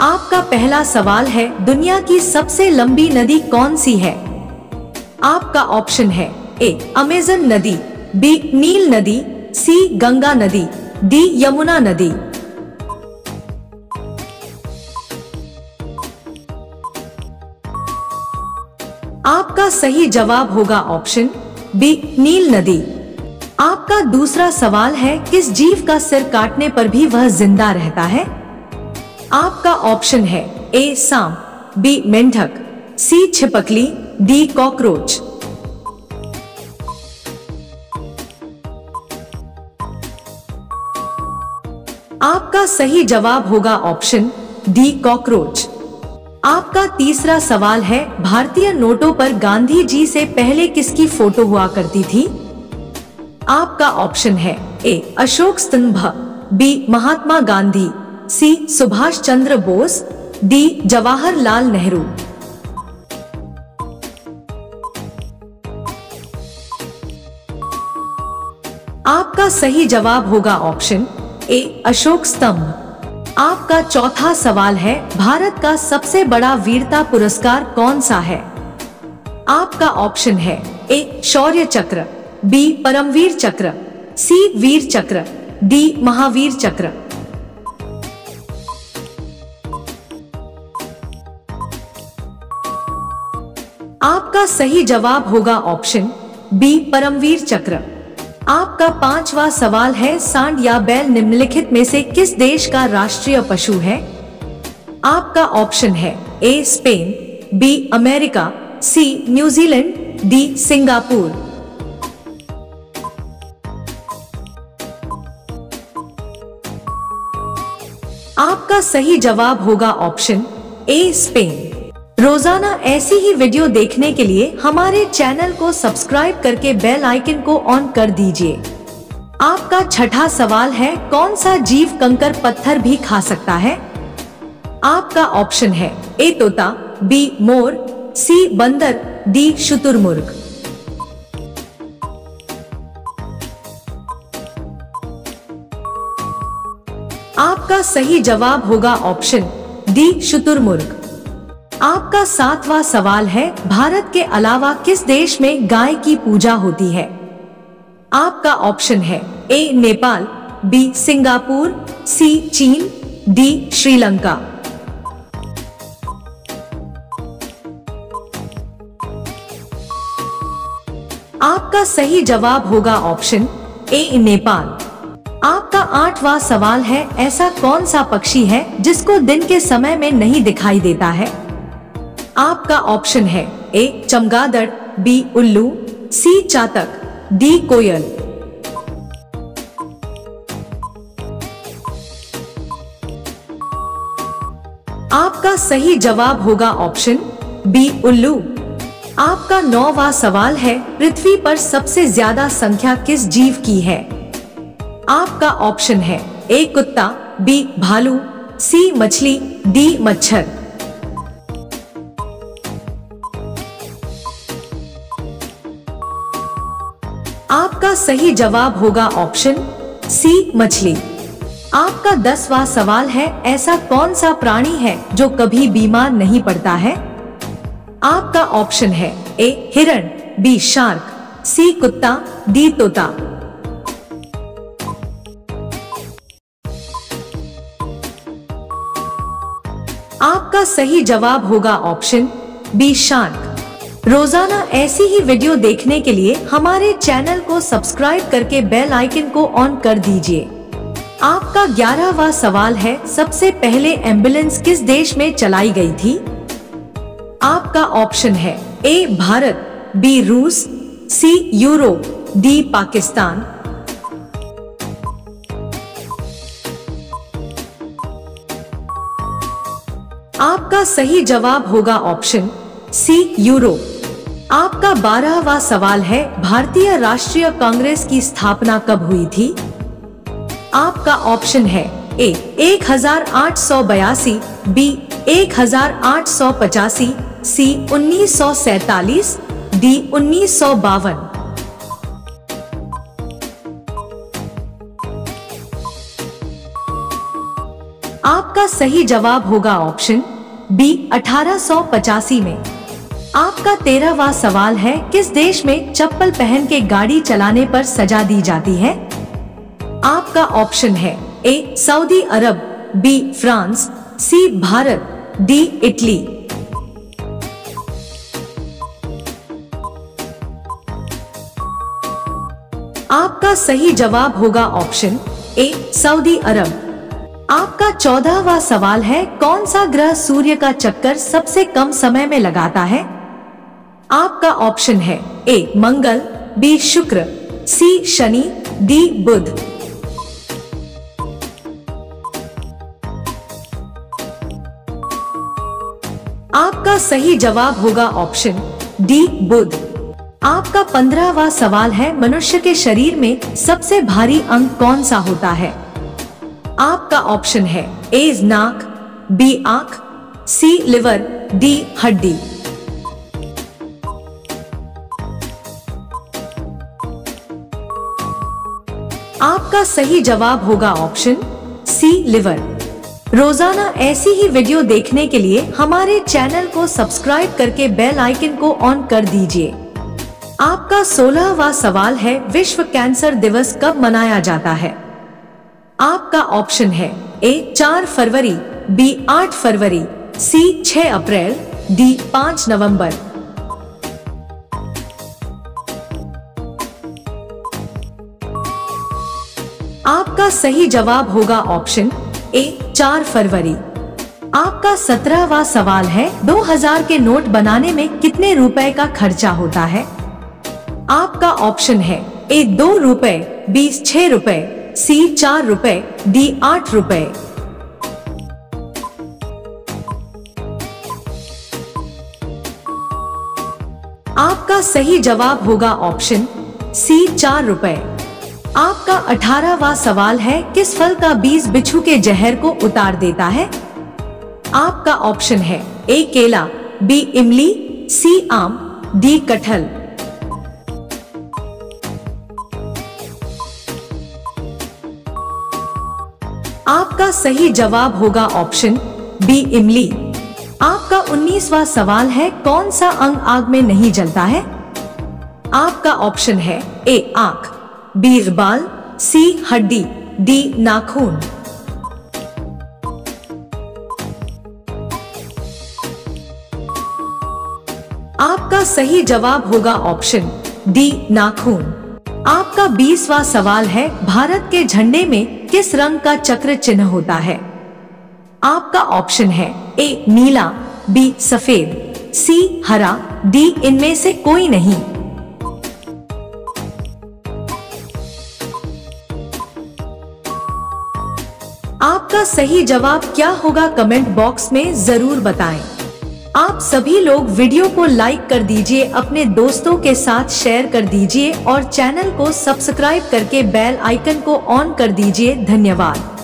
आपका पहला सवाल है, दुनिया की सबसे लंबी नदी कौन सी है? आपका ऑप्शन है ए अमेज़न नदी, बी नील नदी, सी गंगा नदी, डी यमुना नदी। आपका सही जवाब होगा ऑप्शन बी नील नदी। आपका दूसरा सवाल है, किस जीव का सिर काटने पर भी वह जिंदा रहता है? आपका ऑप्शन है ए सांप, बी मेंढक, सी छिपकली, डी कॉकरोच। आपका सही जवाब होगा ऑप्शन डी कॉकरोच। आपका तीसरा सवाल है, भारतीय नोटों पर गांधी जी से पहले किसकी फोटो हुआ करती थी? आपका ऑप्शन है ए अशोक स्तंभ, बी महात्मा गांधी, सी सुभाष चंद्र बोस, डी जवाहरलाल नेहरू। आपका सही जवाब होगा ऑप्शन ए अशोक स्तंभ। आपका चौथा सवाल है, भारत का सबसे बड़ा वीरता पुरस्कार कौन सा है? आपका ऑप्शन है ए शौर्य चक्र, बी परमवीर चक्र, सी वीर चक्र, डी महावीर चक्र। आपका सही जवाब होगा ऑप्शन बी परमवीर चक्र। आपका पांचवा सवाल है, सांड या बैल निम्नलिखित में से किस देश का राष्ट्रीय पशु है? आपका ऑप्शन है A Spain, B America, C New Zealand, D Singapore. आपका सही जवाब होगा ऑप्शन ए स्पेन। रोजाना ऐसी ही वीडियो देखने के लिए हमारे चैनल को सब्सक्राइब करके बेल आइकन को ऑन कर दीजिए। आपका छठा सवाल है, कौन सा जीव कंकर पत्थर भी खा सकता है? आपका ऑप्शन है ए तोता, बी मोर, सी बंदर, डी शुतुरमुर्ग। आपका सही जवाब होगा ऑप्शन डी शुतुरमुर्ग। आपका सातवां सवाल है, भारत के अलावा किस देश में गाय की पूजा होती है? आपका ऑप्शन है ए नेपाल, बी सिंगापुर, सी चीन, डी श्रीलंका। आपका सही जवाब होगा ऑप्शन ए नेपाल। आपका आठवां सवाल है, ऐसा कौन सा पक्षी है जिसको दिन के समय में नहीं दिखाई देता है? आपका ऑप्शन है ए चमगादड़, बी उल्लू, सी चातक, डी कोयल। आपका सही जवाब होगा ऑप्शन बी उल्लू। आपका नौवां सवाल है, पृथ्वी पर सबसे ज्यादा संख्या किस जीव की है? आपका ऑप्शन है ए कुत्ता, बी भालू, सी मछली, डी मच्छर। आपका सही जवाब होगा ऑप्शन सी मछली। आपका 10वां सवाल है, ऐसा कौन सा प्राणी है जो कभी बीमार नहीं पड़ता है? आपका ऑप्शन है ए हिरण, बी शार्क, सी कुत्ता, डी तोता। आपका सही जवाब होगा ऑप्शन बी शार्क। रोजाना ऐसी ही वीडियो देखने के लिए हमारे चैनल को सब्सक्राइब करके बेल आइकन को ऑन कर दीजिए। आपका 11वां सवाल है, सबसे पहले एम्बुलेंस किस देश में चलाई गई थी? आपका ऑप्शन है ए भारत, बी रूस, सी यूरोप, डी पाकिस्तान। आपका सही जवाब होगा ऑप्शन सी यूरोप। आपका 12वां सवाल है, भारतीय राष्ट्रीय कांग्रेस की स्थापना कब हुई थी? आपका ऑप्शन है ए 1882, बी 1885, सी 1947, डी 1952। आपका आपका सही जवाब होगा ऑप्शन बी 1885 में। आपका 13वां सवाल है, किस देश में चप्पल पहन के गाड़ी चलाने पर सजा दी जाती है? आपका ऑप्शन है ए सऊदी अरब, बी फ्रांस, सी भारत, डी इटली। आपका सही जवाब होगा ऑप्शन ए सऊदी अरब। आपका 14वां सवाल है, कौन सा ग्रह सूर्य का चक्कर सबसे कम समय में लगाता है? आपका ऑप्शन है ए मंगल, बी शुक्र, सी शनि, डी बुध। आपका सही जवाब होगा ऑप्शन डी बुध। आपका 15वां सवाल है, मनुष्य के शरीर में सबसे भारी अंग कौन सा होता है? आपका ऑप्शन है ए नाक, बी आंख, सी लिवर, डी हड्डी। आपका सही जवाब होगा ऑप्शन सी लिवर। रोजाना ऐसी ही वीडियो देखने के लिए हमारे चैनल को सब्सक्राइब करके बेल आइकन को ऑन कर दीजिए। आपका 16वां सवाल है, विश्व कैंसर दिवस कब मनाया जाता है? आपका ऑप्शन है ए 4 फरवरी, बी 8 फरवरी, सी 6 अप्रैल, डी 5 नवंबर। आपका सही जवाब होगा ऑप्शन ए 4 फरवरी। आपका 17वां सवाल है, 2000 के नोट बनाने में कितने रुपए का खर्चा होता है? आपका ऑप्शन है ए 2 रुपए, बी 6 रुपए, सी 4 रुपए, डी 8 रुपए। आपका सही जवाब होगा ऑप्शन सी 4 रुपए। आपका 18वां सवाल है, किस फल का बीज बिच्छू के जहर को उतार देता है? आपका ऑप्शन है ए केला, बी इमली, सी आम, डी कटहल। आपका सही जवाब होगा ऑप्शन बी इमली। आपका 19वां सवाल है, कौन सा अंग आग में नहीं जलता है? आपका ऑप्शन है ए आंख, बी बाल, सी हड्डी, डी नाखून। आपका सही जवाब होगा ऑप्शन डी नाखून। आपका 20वां सवाल है, भारत के झंडे में किस रंग का चक्र चिन्ह होता है? आपका ऑप्शन है ए नीला, बी सफेद, सी हरा, डी इनमें से कोई नहीं। आपका सही जवाब क्या होगा कमेंट बॉक्स में जरूर बताएं। आप सभी लोग वीडियो को लाइक कर दीजिए, अपने दोस्तों के साथ शेयर कर दीजिए और चैनल को सब्सक्राइब करके बेल आइकन को ऑन कर दीजिए। धन्यवाद।